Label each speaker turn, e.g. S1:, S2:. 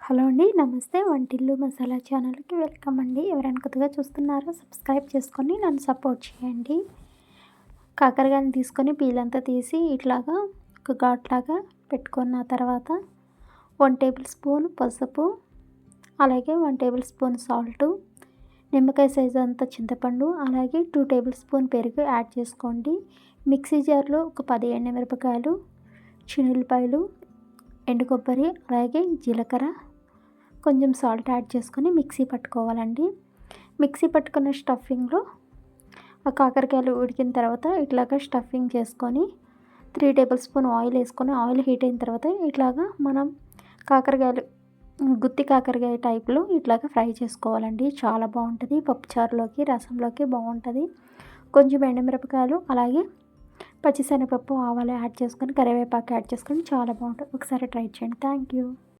S1: Hello అండి. నమస్తే. వంటిల్లు మసాలా ఛానల్‌కి వెల్కమ్ అండి. ఎవరైనా కొత్తగా చూస్తున్నారో సబ్స్క్రైబ్ చేసుకొని నన్ను సపోర్ట్ చేయండి. కాకరకాయని తీసుకొని పీలంతా తీసి ఇట్లాగా ఒక ఘాట్లాగా పెట్టుకున్న తర్వాత 1 టేబుల్ స్పూన్ పసుపు, అలాగే 1 టేబుల్ స్పూన్ సాల్టు, నిమ్మకాయ సైజ్ అంత చింతపండు, అలాగే 2 టేబుల్ స్పూన్ పెరుగు యాడ్ చేసుకోండి. మిక్సీ జార్‌లో ఒక 10 ఎండుమిరపకాయలు, చిన్నుల్లిపాయలు, ఎండు కొబ్బరి, అలాగే జీలకర్ర, కొంచెం సాల్ట్ యాడ్ చేసుకొని మిక్సీ పట్టుకోవాలండి. మిక్సీ పట్టుకున్న స్టఫింగ్లో ఆ కాకరకాయలు ఉడికిన తర్వాత ఇట్లాగా స్టఫింగ్ చేసుకొని 3 టేబుల్ స్పూన్ ఆయిల్ వేసుకొని ఆయిల్ హీట్ అయిన తర్వాత ఇట్లాగా మనం కాకరకాయలు గుత్తి కాకరకాయ టైప్లో ఇట్లాగా ఫ్రై చేసుకోవాలండి. చాలా బాగుంటుంది. పప్పుచారులోకి, రసంలోకి బాగుంటుంది. కొంచెం ఎండుమిరపకాయలు, అలాగే పచ్చిశనగపప్పు, ఆవాలు యాడ్ చేసుకొని కరివేపాకు యాడ్ చేసుకొని చాలా బాగుంటుంది. ఒకసారి ట్రై చేయండి. Thank you.